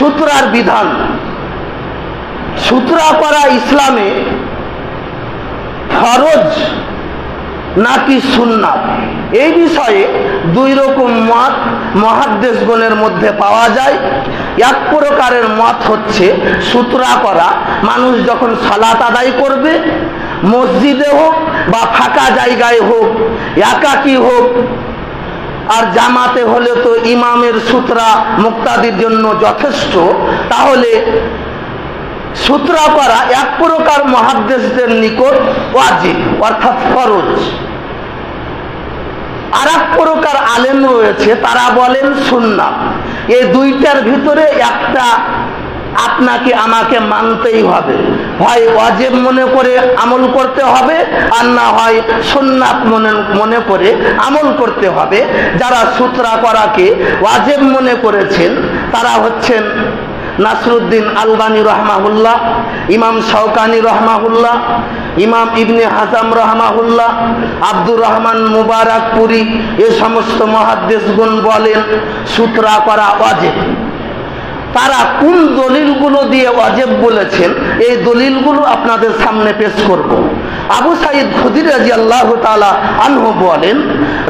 সুতরার বিধান। সুতরা করা ইসলামে ফরজ নাকি সুন্নাত, এই বিষয়ে দুই রকম মত মুহাদ্দিসগণের মধ্যে পাওয়া যায়। এক প্রকারের মত হচ্ছে সুতরা করা মানুষ যখন সালাত আদায় করবে, মসজিদে হোক বা ফাঁকা জায়গায় হোক, একাকী হোক, আর জামাতে হলে তো ইমামের সুতরা মুক্তাদির জন্য যথেষ্ট, তাহলে সুতরা করা এক প্রকার মুহাদ্দিসদের নিকট ওয়াজিব অর্থাৎ ফরজ। আর এক প্রকার আলেম রয়েছে, তারা বলেন সুন্নাত। এই দুইটার ভিতরে একটা আপনাকে আমাকে মানতেই হবে, হয় ওয়াজিব মনে করে আমল করতে হবে, আর না হয় সুন্নাত মনে করে আমল করতে হবে। যারা সুতরা করাকে ওয়াজিব মনে করেছেন তারা হচ্ছেন নাসরুদ্দিন আলবানী রহমাহুল্লাহ, ইমাম শাওকানি রহমাহুল্লাহ, ইমাম ইবনে হাজাম রহমাহুল্লাহ, আব্দুর রহমান মুবারকপুরি, এ সমস্ত মুহাদ্দিসগণ বলেন সুতরা করা ওয়াজিব। তারা কোন দলিলগুলো দিয়ে ওয়াজিব বলেছেন, এই দলিলগুলো আপনাদের সামনে পেশ করব। আবু সাঈদ খুদরি রাদিয়াল্লাহু তাআলা আনহু বলেন,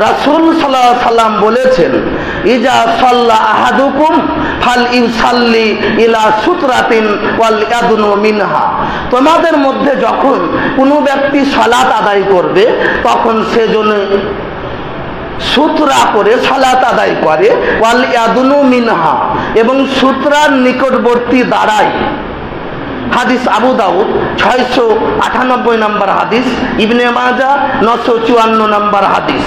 রাসূল সাল্লাল্লাহু আলাইহি সাল্লাম বলেছেন, ইজা সাল্লা আহাদুকুম ফাল ইউসাল্লি ইলা সুতরাতিন ওয়াল ইয়াদনু মিনহা। তোমাদের মধ্যে যখন কোনো ব্যক্তি সালাত আদায় করবে, তখন সেজন্য সুতরা করে সালাত আদায় করে, ওয়াল ইয়াদনু মিনহা, এবং সুতরার নিকটবর্তী দাঁড়ায়। হাদিস আবু দাউদ 698 নম্বর হাদিস, ইবনে মাজাহ 954 নম্বর হাদিস।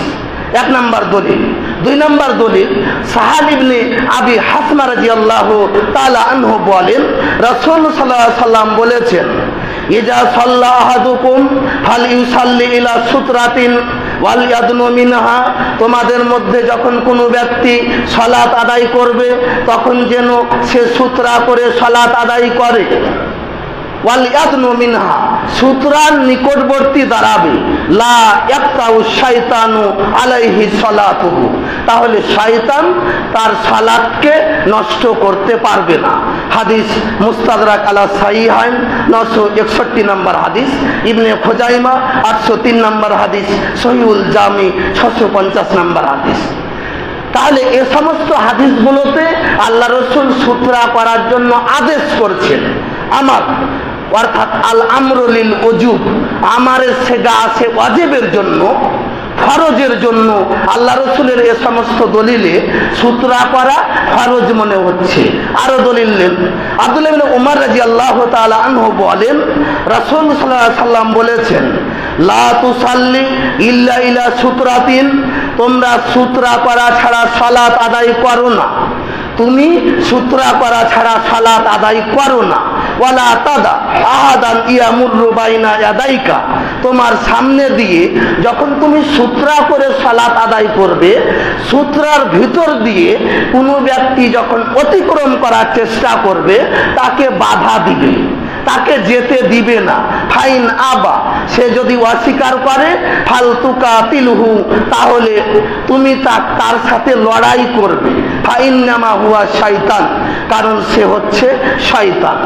এক নম্বর দলিল। দুই নম্বর দলিল, সাহাল ইবনে আবি হাসমা রাদিয়াল্লাহু তাআলা আনহু বলেন, রাসূল সাল্লাল্লাহু আলাইহি সাল্লাম বলেছেন, ইজা সাল্লা আহাদুকুম ফাল ইউসাল্লি ইলা সুতরাতিন ওয়াল ইয়াদনু মিনহা। তোমাদের মধ্যে যখন কোনো ব্যক্তি সালাত আদায় করবে, তখন যেন সে সুতরা করে সালাত আদায় করে। ওয়াল ইয়াদনু মিনহা, সুতরার নিকটবর্তী দাঁড়াবে। লা ইয়াক্তাউ শাইতানু আলাইহি সালাতুহু, তাহলে শয়তান তার সালাতকে নষ্ট করতে পারবে না। হাদিস মুস্তাদরাক আলা সাহিহাইন 961 নম্বর হাদিস, ইবনে খুজাইমা 803 নম্বর হাদিস, সহিহুল জামি 650 নম্বর হাদিস। তাহলে এ সমস্ত হাদিসগুলোতে আল্লাহ রাসূল সুতরা করার জন্য আদেশ করছেন। আমার অর্থাৎ আল আমরু লিল উজুব, আমারের সেগা আছে ওয়াজিবের জন্য, ফরজের জন্য। আল্লাহ রাসূলের এ সমস্ত দলিলে সুতরা করা ফরজ মনে হচ্ছে। আরো দলিল নেন, আব্দুল্লাহ ইবনে উমর রাদিয়াল্লাহু তাআলা আনহু বলেন, রাসূল সাল্লাল্লাহু আলাইহি সাল্লাম বলেছেন, লা তুসাল্লি ইল্লা ইলা সুতরাতিন, তোমরা সুতরা করা ছাড়া সালাত আদায় করো না। তুমি সুতরা করা ছাড়া সালাত আদায় করো না। ওয়ালা তাদা আহাদান ইয়ামুরু বাইনা ইয়াদাইকা, তোমার সামনে দিয়ে যখন তুমি সুতরা করে সালাত আদায় করবে, সুতরার ভিতর দিয়ে কোনো ব্যক্তি যখন অতিক্রম করার চেষ্টা করবে, তাকে বাধা দিবে, তাকে যেতে দিবে না। ফাইন আবা, সে যদি অস্বীকার করে, ফালতুকা তিলহু, তাহলে তুমি তার সাথে লড়াই করবে। ফাইন্নামা হুয়া শয়তান, কারণ সে হচ্ছে শয়তান।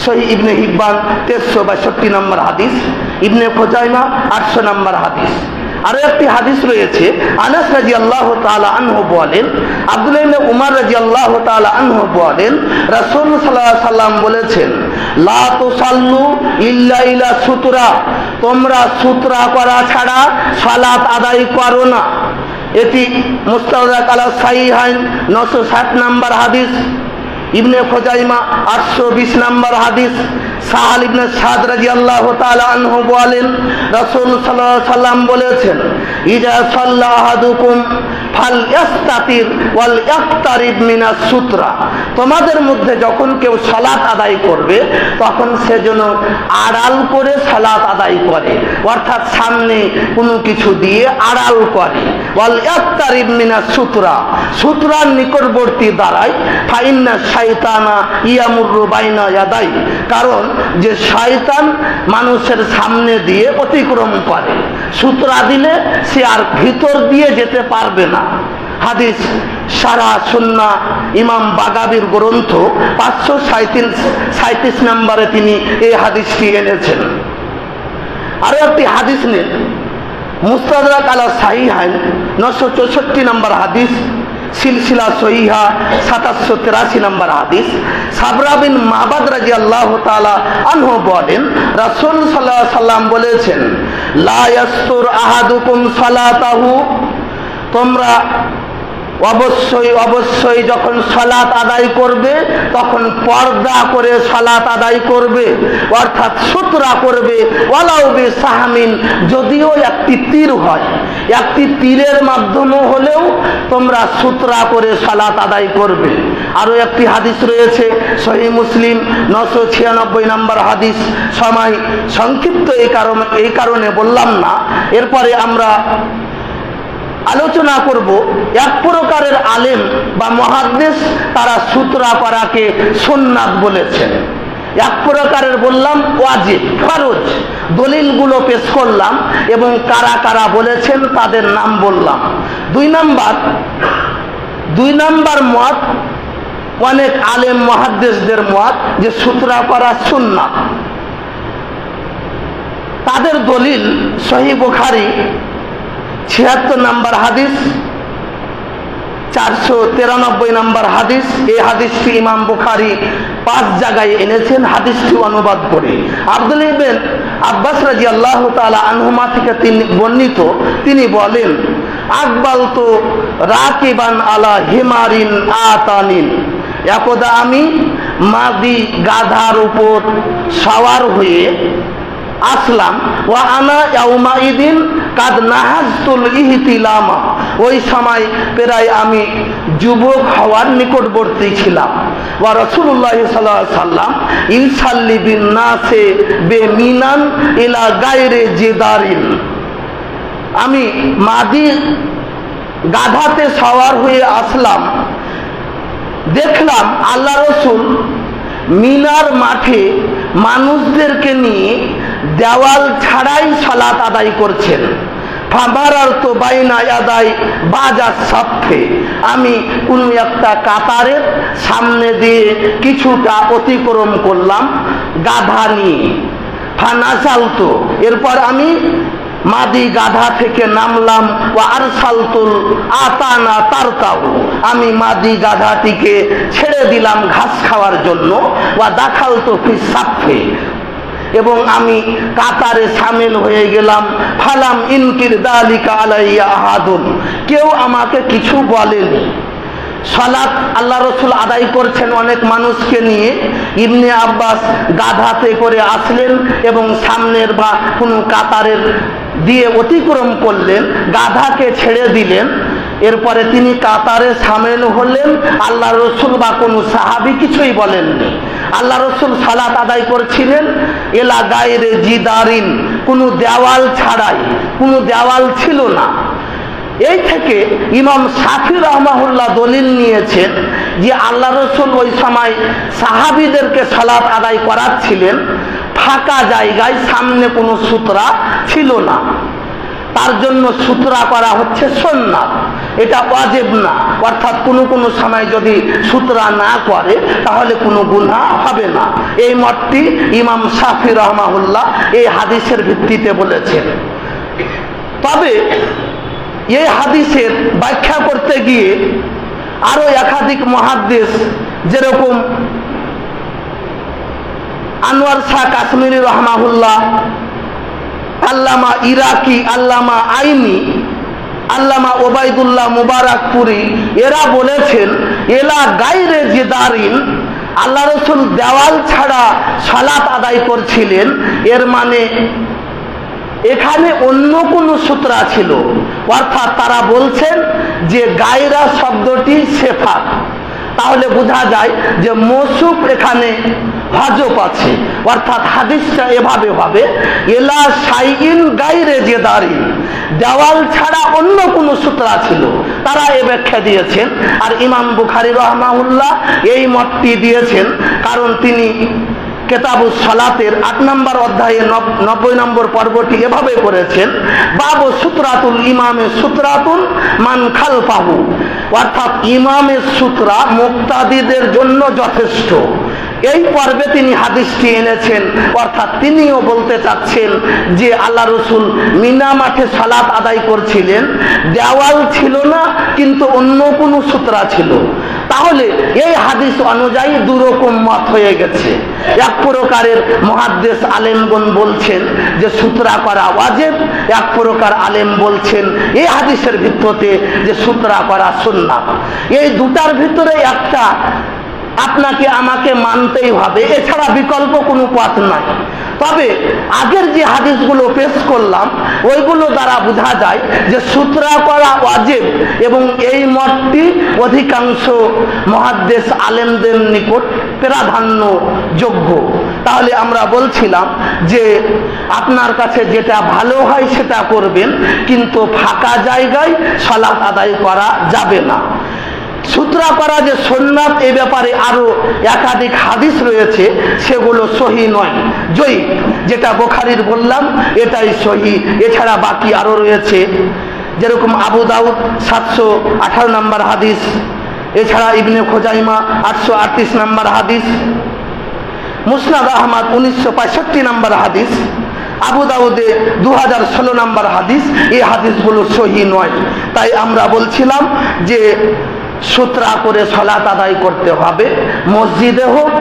সহিহ ইবনে হিব্বান 1362 নম্বর হাদিস, ইবনে খুজাইমা 800 নম্বর হাদিস। আরো একটি হাদিস রয়েছে, আনাস রাদিয়াল্লাহু তাআলা আনহু বলেন, আব্দুল্লাহ ইবনে উমর রাদিয়াল্লাহু তাআলা আনহু বলেন, রাসূল সাল্লাল্লাহু আলাইহি সাল্লাম বলেছেন, লা তুসাল্লু ইল্লা ইলা সুতরা, তোমরা সুতরা করা ছাড়া সালাত আদায় করো না। এটি মুস্তাদরাক আলা সাহিহাইন 960 নম্বর হাদিস, ইবনে খুজাইমা 820 নম্বর হাদিস। সাহাল ইবনে সাদ রাদিয়াল্লাহু তাআলা আনহু বলেন, রাসূল সাল্লাল্লাহু আলাইহি সাল্লাম বলেছেন, ইজা সাল্লা আহাদুকুম ফাল ইয়াস্তাতির ওয়াল ইয়াক্তারিব মিনাস সুতরা, তোমাদের মধ্যে যখন কেউ সালাত আদায় করবে, তখন সে যেন আড়াল করে সালাত আদায় করে, অর্থাৎ সামনে কোনো কিছু দিয়ে আড়াল করে। ওয়াল ইয়াক্তারিব মিনাস সুতরা, সুতরার নিকটবর্তী দাঁড়ায়। ফাইন্না শাইতানা ইয়ামুরু বাইনা ইয়াদাই, কারণ যে শয়তান মানুষের সামনে দিয়ে অতিক্রম করে, সুতরা দিলে সে আর ভিতর দিয়ে যেতে পারবে না। হাদিস সারা সুন্নাহ ইমাম বাগাবির গ্রন্থ 537 নম্বরে তিনি এই হাদিসটি এনেছেন। আরো একটি হাদিস নেন, মুস্তাদরাক আলা সাহিহাইন 964 নম্বর হাদিস, সিলসিলা সহিহা 2783 নম্বর হাদিস। সাবরা বিন মাহবাদ রাদিয়াল্লাহু তাআলা আনহু বলেন, রাসূল সাল্লাল্লাহু আলাইহি সাল্লাম বলেছেন, লা ইয়াসতুর আহাদুকুম সালাতাহু, তোমরা অবশ্যই যখন সালাত আদায় করবে তখন পর্দা করে সালাত আদায় করবে, অর্থাৎ সুতরা করবে। ওয়ালাউ বিসাহমিন, যদিও একটি তীর হয়, একটি তীরের মাধ্যমে হলেও তোমরা সুতরা করে সালাত আদায় করবে। আরো একটি হাদিস রয়েছে সহিহ মুসলিম 996 নম্বর হাদিস। সময় সংক্ষিপ্ত এই কারণে বললাম না। এরপরে আমরা আলোচনা করব এক প্রকারের আলেম বা মুহাদ্দিস তারা সুতরা করাকে সুন্নাত বলেছেন, এক প্রকারের বললাম ওয়াজিব ফরজ। দলিলগুলো পেশ করলাম এবং কারা কারা বলেছেন তাদের নাম বললাম। দুই নাম্বার মত, অনেক আলেম মুহাদ্দিসদের মত যে সুতরা করা সুন্নাত। তাদের দলিল সহিহ বুখারী 76 নম্বর হাদিস, 493 নম্বর হাদিস। এই হাদিসটি ইমাম বুখারী 5 জায়গায় এনেছেন। হাদিসটি অনুবাদ করে আব্দুল্লাহ ইবনে আব্বাস রাদিয়াল্লাহু তাআলা আনহুমা থেকে তিনি বর্ণিত, তিনি বলেন, আকবালতু রাকিবান আলা হিমারিন আতানিন, একদা আমি মাদি গাধার উপর সওয়ার হয়ে আসলাম। ওয়া আনা ইয়াউমাইদিন কাদ নাহাজতুল ইহতিলামা, ওই সময় প্রায় আমি যুবক হওয়ার নিকটবর্তী ছিলাম। ওয়া রাসূলুল্লাহ সাল্লাল্লাহু আলাইহি সাল্লাম ইউসাল্লি বিন নাসে বেমিনান ইলা গায়রে জিদারিন, আমি মাদি গাধাতে সওয়ার হয়ে আসলাম, দেখলাম আল্লাহ রাসূল মিনার মাঠে মানুষদেরকে নিয়ে দেওয়াল ছাড়াই সালাত আদায় করছেন। ফামারারতু বাইনা ইয়াদাই বাজা সাফে, আমি কোন একটা কাতারের সামনে দিয়ে কিছুটা অতিক্রম করলাম গাধা নিয়ে। ফানাসালতু, এরপর আমি মাদি গাধা থেকে নামলাম। ওয়া আরসালতুল আতানা তারতাউ, আমি মাদি গাধাটিকে ছেড়ে দিলাম ঘাস খাওয়ার জন্য। ওয়া দাখালতু ফি সাফে, এবং আমি কাতারে শামিল হয়ে গেলাম। ফালাম ইনকির দালিকা আলাইয়া আহাদুন, কেউ আমাকে কিছু বলেনি। সালাত আল্লাহ রসুল আদায় করছেন অনেক মানুষকে নিয়ে। ইবনে আব্বাস গাধাতে করে আসলেন এবং সামনের বা কোনো কাতারের দিয়ে অতিক্রম করলেন, গাধাকে ছেড়ে দিলেন। এরপরে তিনি কাতারে সামিল হলেন। আল্লাহ রসুল বা কোনো সাহাবী কিছুই বলেননি। আল্লাহ রসুল সালাত আদায় করছিলেন এলা গায়রে জিদারিন, কোনো দেওয়াল ছাড়াই, কোনো দেওয়াল ছিল না। এই থেকে ইমাম শাফি রাহমাহুল্লাহ দলিল নিয়েছেন যে আল্লাহ রসুল ওই সময় সাহাবীদেরকে সালাত আদায় করাচ্ছিলেন ফাঁকা জায়গায়, সামনে কোনো সুতরা ছিল না। তার জন্য সুতরা করা হচ্ছে সুন্নাত, এটা ওয়াজিব না। অর্থাৎ কোনো সময় যদি সুতরা না করে তাহলে কোনো গুনাহ হবে না। এই মতটি ইমাম শাফি রাহমাহুল্লাহ এই হাদিসের ভিত্তিতে বলেছেন। তবে এই হাদিসের ব্যাখ্যা করতে গিয়ে আরো একাধিক মুহাদ্দিস, যেরকম আনোয়ার শাহ কাশ্মীরি রহমাহুল্লাহ, আল্লামা ইরাকি, আল্লামা আইনি, আল্লামা ওবায়দুল্লাহ মুবারকপুরি, এরা বলেছেন এলা গায়রে জিদারিন, আল্লাহ রসুল দেওয়াল ছাড়া সালাত আদায় করছিলেন। এর মানে এখানে অন্য কোন সূত্রা ছিল। অর্থাৎ তারা বলছেন যে গায়রা শব্দটি সেফাত, তাহলে বোঝা যায় যে মৌসুফ এখানে হযফ আছে। অর্থাৎ হাদিসটা এভাবে হবে এলা শাইইন গায়রে জিদারিন, দেওয়াল ছাড়া অন্য কোন সূত্রা ছিল। তারা এ ব্যাখ্যা দিয়েছেন। আর ইমাম বুখারী রাহমাহুল্লাহ এই মতটি দিয়েছেন, কারণ তিনি কেতাবুস সালাতের 8 নম্বর অধ্যায়ে 90 নম্বর পর্বটি এভাবে করেছেন, বাবু সুতরাতুল ইমামে সুতরাতুন মান খালফাহু, অর্থাৎ ইমামের সুতরা মুক্তাদিদের জন্য যথেষ্ট। এই পর্বে তিনি হাদিসটি এনেছেন, অর্থাৎ তিনিও বলতে চাচ্ছেন যে আল্লাহ রসুল মিনা মাঠে সালাত আদায় করছিলেন, দেওয়াল ছিল না কিন্তু অন্য কোনো সূত্রা ছিল। তাহলে এই হাদিস অনুযায়ী দুরকম মত হয়ে গেছে। এক প্রকারের মুহাদ্দিস আলেমগণ বলছেন যে সূত্রা করা ওয়াজিব, এক প্রকার আলেম বলছেন এই হাদিসের ভিত্তিতে যে সূত্রা করা সুন্নাহ। এই দুটার ভিতরে একটা আপনাকে আমাকে মানতেই হবে, এছাড়া বিকল্প কোনো পথ নাই। তবে আগের যে হাদিসগুলো পেশ করলাম ওইগুলো দ্বারা বোঝা যায় যে সূত্রা করা ওয়াজিব, এবং এই মতটি অধিকাংশ মুহাদ্দিস আলেমদের নিকট প্রাধান্যযোগ্য। তাহলে আমরা বলছিলাম যে আপনার কাছে যেটা ভালো হয় সেটা করবেন, কিন্তু ফাঁকা জায়গায় সালাত আদায় করা যাবে না। সূত্রা করা যে সুন্নাত, এই ব্যাপারে আরো একাধিক হাদিস রয়েছে, সেগুলো সহি নয়, জয়ী। যেটা বুখারীর বললাম এটাই সহি, এছাড়া বাকি আরো রয়েছে, যেরকম আবু দাউদ 718 নম্বর হাদিস, এছাড়া ইবনে খুজাইমা 838 নম্বর হাদিস, মুসনাদ আহমদ 1965 নম্বর হাদিস, আবু দাউদে 2016 নম্বর হাদিস। এই হাদিসগুলো সহি নয়। তাই আমরা বলছিলাম যে সূত্রা করে সালাত আদায় করতে হবে, মসজিদে হোক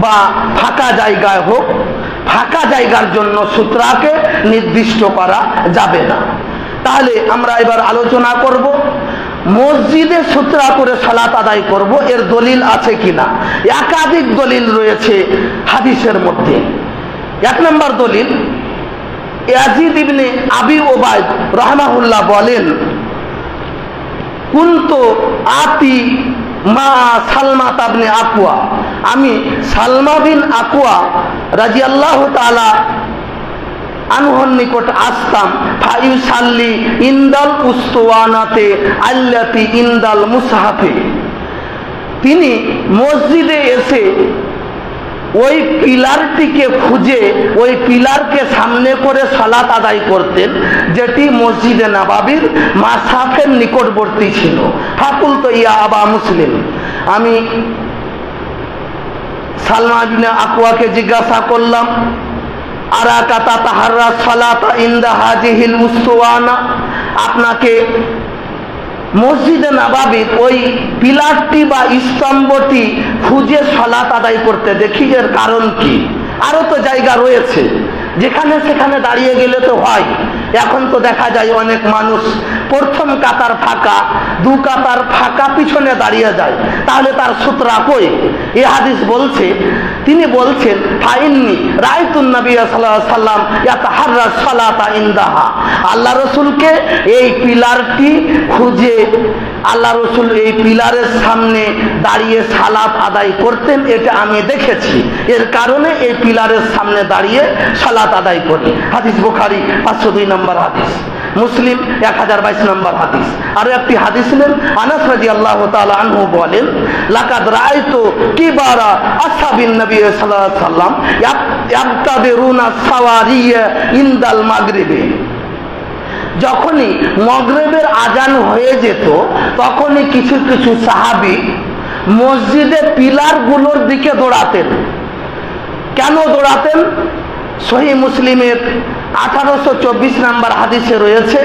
বা ফাঁকা জায়গায় হোক। ফাঁকা জায়গার জন্য সূত্রাকে নির্দিষ্ট করা যাবে না। তাহলে আমরা এবার আলোচনা করব মসজিদে সূত্রা করে সালাত আদায় করব, এর দলিল আছে কিনা। একাধিক দলিল রয়েছে হাদিসের মধ্যে। 1 নম্বর দলিল, ইয়াজিদ ইবনে আবি ওবায়দ রাহমাহুল্লাহ বলেন, কুনতু আতি মা সালমা ইবনে আকওয়া, আমি সালমা বিন আকওয়া রাদিয়াল্লাহু তাআলা আনহুর নিকট আসতাম, ফাইসাল্লি ইনদাল উস্তুওয়ানাতে আল্লাতি ইনদাল মুসহাফে। তিনি মসজিদে এসে ওই পিলারটিকে খুঁজে ওই পিলারকে সামনে করে সালাত আদায় করতেন, যেটি মসজিদে নববীর মাসহাফের নিকটবর্তী ছিল। ফাকুলতু ইয়া আবা মুসলিম, আমি সালমা বিন আকওয়াকে জিজ্ঞাসা করলাম, আরাকা তাতাহাররা সালাতা ইনদা হাজিহিল উস্তুওয়ানা, আপনাকে মসজিদে নববীর ওই পিলারটি বা স্তম্ভটি খুঁজে সালাত আদায় করতে দেখি, এর কারণ কি? আরো তো জায়গা রয়েছে যেখানে সেখানে দাঁড়িয়ে গেলে তো হয়। এখন তো দেখা যায় অনেক মানুষ প্রথম কাতার ফাঁকা, 2 কাতার ফাঁকা, পিছনে দাঁড়িয়ে যায়, তাহলে তার সূত্রা কই? এই হাদিস বলছে, তিনি বলছেন ফাইন্নি রাআইতুন নবী সাল্লাল্লাহু আলাইহি সাল্লাম ইয়াতাহাররা সালাতা ইনদাহা, আল্লাহ রাসূলকে এই পিলারটি খুঁজে আল্লাহ রাসূল এই পিলারের সামনে দাঁড়িয়ে সালাত আদায় করতেন, এটা আমি দেখেছি। এর কারণে এই পিলারের সামনে দাঁড়িয়ে সালাত আদায় করি। হাদিস বুখারী 502 নম্বর হাদিস, মুসলিম 1022 নম্বর হাদিস। আর একটি হাদিস নেন, আনাস রাদিয়াল্লাহু তাআলা আনহু বলেন, লাকাদ রাআইতু কিবারা আসহাবিন নবী সাল্লাল্লাহু আলাইহি সাল্লাম ইয়াবতাদিরুনা সাওয়ারিয়া ইনদাল মাগরিবি, যখনই মাগরিবের আজান হয়ে যেত তখনই কিছু কিছু সাহাবী মসজিদে পিলারগুলোর দিকে দৌড়াতেন। কেন দৌড়াতেন? সহিহ মুসলিমের 1824 নম্বর হাদিসে রয়েছে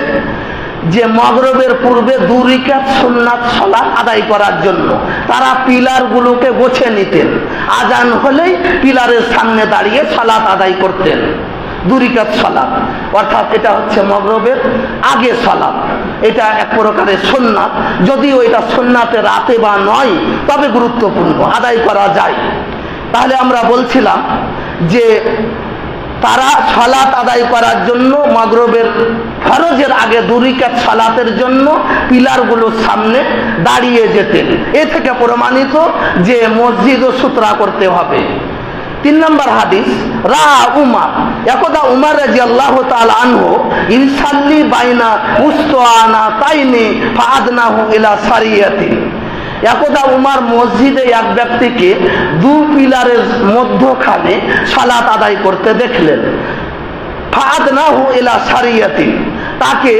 যে মাগরিবের পূর্বে 2 রাকাত সুন্নাত সালাত আদায় করার জন্য তারা পিলারগুলোকে গোছে নিতেন। আজান হলেই পিলারের সামনে দাঁড়িয়ে সালাত আদায় করতেন, 2 রাকাত সালাত, অর্থাৎ এটা হচ্ছে মাগরিবের আগে সালাত। এটা এক প্রকারের সুন্নাত, যদিও এটা সুন্নাতে রাতে বা নয়, তবে গুরুত্বপূর্ণ, আদায় করা যায়। তাহলে আমরা বলছিলাম যে তারা সালাত আদায় করার জন্য মাগরিবের ফরজের আগে 2 রাকাত সালাতের জন্য পিলারগুলোর সামনে দাঁড়িয়ে যেতেন। এ থেকে প্রমাণিত যে মসজিদও সূত্রা করতে হবে। 3 নম্বর হাদিস, রা উমার, একদা উমার রাদিয়াল্লাহু তাআলা আনহু ইনসাল্লি বাইনা উস্তুয়ানা তাইনি ফাআদনাহু ইলা সারিয়াতি, একদা উমার মসজিদে এক ব্যক্তিকে দু পিলারের মধ্যখানে সালাত আদায় করতে দেখলেন। ফাআদনাহু ইলা সারিয়াতি, তাকে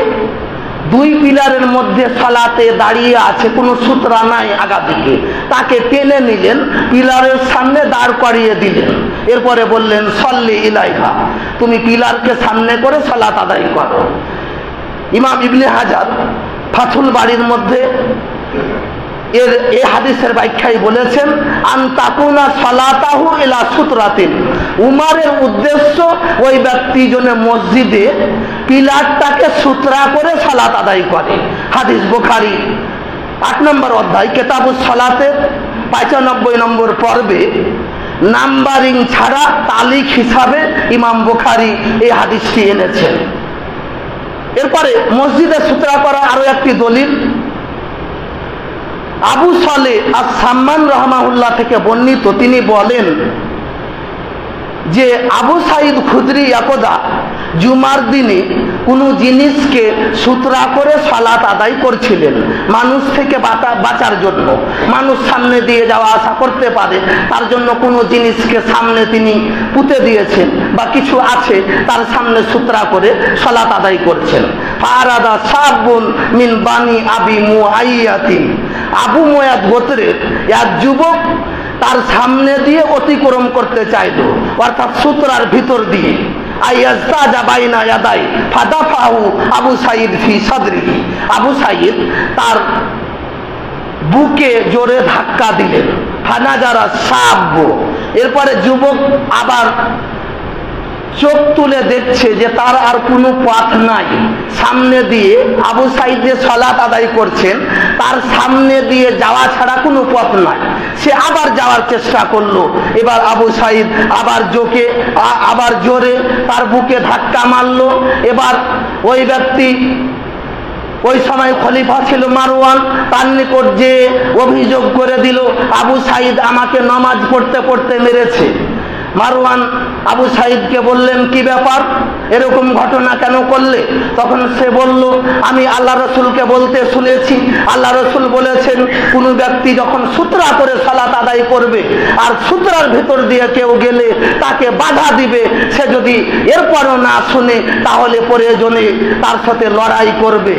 দুই পিলারের মধ্যে সালাতে দাঁড়িয়ে আছে, কোনো সূত্রা নাই আগা দিকে, তাকে টেনে নিলেন, পিলারের সামনে দাঁড় করিয়ে দিলেন। এরপরে বললেন সল্লি ইলাইহা, তুমি পিলারকে সামনে করে সালাত আদায় করো। ইমাম ইবনে হাজার ফাথুল বাড়ির মধ্যে এই হাদিসের ব্যাখ্যায় বলেছেন আন তাকুনা সালাতাহু ইলা সুতরাতিন, উমারের উদ্দেশ্য ওই ব্যক্তি জন্য মসজিদে পিলারটাকে সুতরা করে সালাত আদায় করে। হাদিস বুখারী 8 নম্বর অধ্যায় কিতাবুস সালাতের 95 নম্বর পর্বে নাম্বারিং ছাড়া তালিক হিসাবে ইমাম বুখারী এই হাদিসটি এনেছেন। এরপরে মসজিদে সুতরা করা আরো একটি দলিল আবু সালে আস-সাম্মান রাহমাহুল্লাহ থেকে বর্ণিত। তিনি বলেন যে আবু সাঈদ খুদরি একদা জুমার দিনে কোনো জিনিসকে সুতরা করে সালাত আদায় করছিলেন মানুষ থেকে বাঁচার জন্য। মানুষ সামনে দিয়ে যাওয়া আসা করতে পারে, তার জন্য কোনো জিনিসকে সামনে তিনি পুঁতে দিয়েছেন বা কিছু আছে তার সামনে সুতরা করে সালাত আদায় করছেন। ফারাদা সাবুন মিন বানি আবি মুআইয়াতিন, আবু মুআদ গোত্রের এক যুবক তার সামনে দিয়ে অতিক্রম করতে চাইল, অর্থাৎ সূত্রার ভিতর দিয়ে। আবু সাঈদ ফি সাদরিহি, আবু সাঈদ তার বুকে জোরে ধাক্কা দিলেন। ফানাজারা সাব, এরপরে যুবক আবার চোখ তুলে দেখছে যে তার আর কোনো পথ নাই, সামনে দিয়ে আবু সাঈদ যে সালাত আদায় করছেন তার সামনে দিয়ে যাওয়া ছাড়া কোনো পথ নাই। সে আবার যাওয়ার চেষ্টা করলো। এবার আবু সাঈদ আবার জোরে তার বুকে ধাক্কা মারলো। এবার ওই ব্যক্তি, ওই সময় খলিফা ছিল মারওয়ান, তার নিকট যে অভিযোগ করে দিল আবু সাঈদ আমাকে নামাজ পড়তে পড়তে মেরেছে। মারওয়ান আবু সাঈদকে বললেন কি ব্যাপার, এরকম ঘটনা কেন করলে? তখন সে বলল আমি আল্লাহ রসুলকে বলতে শুনেছি, আল্লাহ রসুল বলেছেন কোন ব্যক্তি যখন সূত্রা করে সালাত আদায় করবে আর সূত্রার ভেতর দিয়ে কেউ গেলে তাকে বাধা দিবে, সে যদি এরপরও না শুনে তাহলে প্রয়োজনে তার সাথে লড়াই করবে।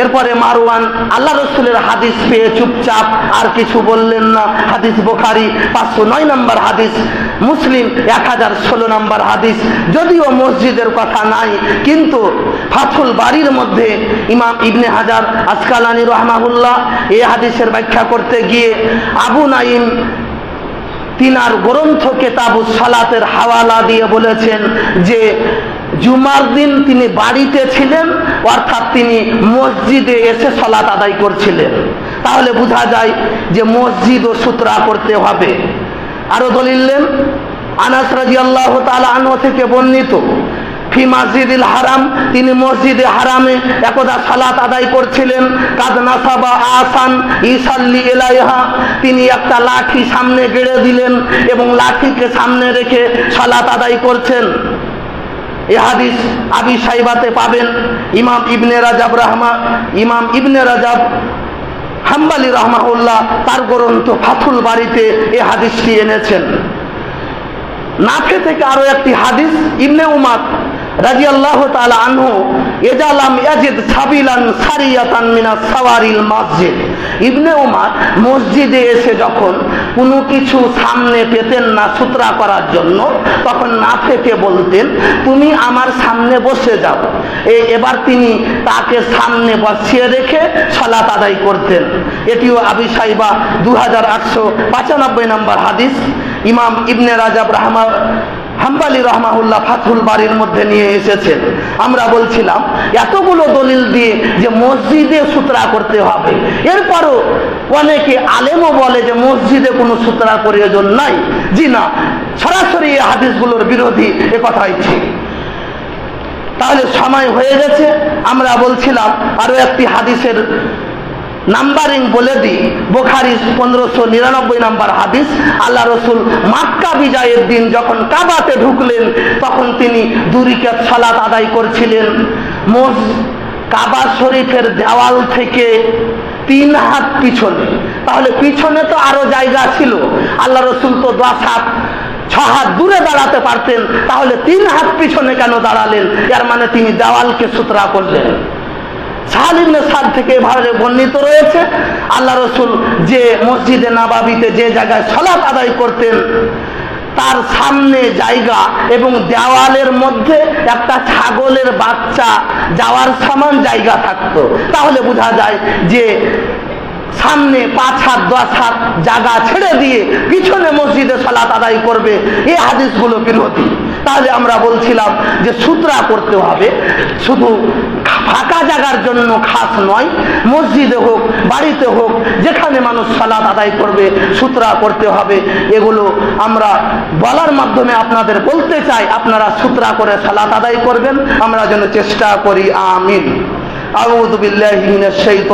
এরপরে মারওয়ান আল্লাহ রসুলের হাদিস পেয়ে চুপচাপ আর কিছু বললেন না। হাদিস বুখারী 509 নম্বর হাদিস, মুসলিম 1016 নম্বর হাদিস। যদিও মসজিদের কথা নাই, কিন্তু ফাথুল বাড়ির মধ্যে ইমাম ইবনে হাজার আসকালানী রাহমাহুল্লাহ এই হাদিসের ব্যাখ্যা করতে গিয়ে আবু নাঈম তিনার গ্রন্থ কিতাবুস সালাতের হাওয়ালা দিয়ে বলেছেন যে জুমার দিন তিনি বাড়িতে ছিলেন, অর্থাৎ তিনি মসজিদে এসে সালাত আদায় করছিলেন। তাহলে বোঝা যায় যে মসজিদ ও সূত্রা করতে হবে। আরো দলিল দেন আনাস রাদিয়াল্লাহু তাআলা আনহু থেকে বর্ণিত ফি মসজিদিল হারাম, তিনি মসজিদে হারামে একদা সালাত আদায় করছিলেন। কাদ নাসাবা আসান ইসাল্লি ইলাইহা, তিনি একটা লাঠি সামনে গেড়ে দিলেন এবং লাঠিকে সামনে রেখে সালাত আদায় করছেন। এই হাদিস আবি সাইবাতে পাবেন। ইমাম ইবনে রাজাব হাম্বলি রাহমাহুল্লাহ তার গ্রন্থ ফাথুল বাড়িতে এই হাদিসটি এনেছেন। নাফে থেকে আরো একটি হাদিস, ইবনে উমার রাদিয়াল্লাহু তাআলা আনহু ইয়াজালাম ইয়াজিদ সাবিলান সারিয়াতান মিনাস সাওয়ারিল মসজিদ, ইবনে উমার মসজিদে এসে যখন কোনো কিছু সামনে পেতেন না সূত্রা করার জন্য, তখন নাফেকে বলতেন তুমি আমার সামনে বসে যাও। এবার তিনি তাকে সামনে বসিয়ে রেখে সালাত আদায় করতেন। এটিও আবি সাইবা 2895 নম্বর হাদিস। ইমাম ইবনে রাজাব হাম্বলি রাহমাহুল্লাহ ফাথুল বাড়ির মধ্যে নিয়ে এসেছেন। আমরা বলছিলাম এতগুলো দলিল দিয়ে যে মসজিদে সূত্রা করতে হবে, এরপরও অনেকে আলেমও বলে যে মসজিদে কোনো সূত্রার প্রয়োজন নাই। জি না, সরাসরি এই হাদিসগুলোর বিরোধী, এ কথাই ঠিক। তাহলে সময় হয়ে গেছে। আমরা বলছিলাম আরো একটি হাদিসের নাম্বারিং বলে দিই। বুখারী 1599 নম্বর হাদিস, আল্লাহ রসুল মক্কা বিজয়ের দিন যখন কাবাতে ঢুকলেন তখন তিনি 2 রাকাত সালাত আদায় করছিলেন। কাবা শরীফের দেওয়াল থেকে 3 হাত পিছনে। তাহলে পিছনে তো আরো জায়গা ছিল, আল্লাহ রসুল তো 10 হাত 6 হাত দূরে দাঁড়াতে পারতেন, তাহলে 3 হাত পিছনে কেন দাঁড়ালেন? এর মানে তিনি দেওয়ালকে সুতরা করলেন। সাহাল ইবনে সাদ থেকে এভাবে বর্ণিত রয়েছে, আল্লাহ রসুল যে মসজিদে নববীতে যে জায়গায় সালাত আদায় করতেন তার সামনে জায়গা এবং দেওয়ালের মধ্যে একটা ছাগলের বাচ্চা যাওয়ার সমান জায়গা থাকতো। তাহলে বোঝা যায় যে সামনে 5 হাত 10 হাত জায়গা ছেড়ে দিয়ে পিছনে মসজিদে সালাত আদায় করবে, এই হাদিসগুলো বিরোধী। তাহলে আমরা বলছিলাম যে সুতরা করতে হবে, শুধু ফাঁকা জায়গার জন্য খাস নয়, মসজিদে হোক বাড়িতে হোক যেখানে মানুষ সালাত আদায় করবে সুতরা করতে হবে। এগুলো আমরা বলার মাধ্যমে আপনাদের বলতে চাই, আপনারা সুতরা করে সালাত আদায় করবেন, আমরা যেন চেষ্টা করি। আমিন। আউযু বিল্লাহি মিনাশ শাইতানির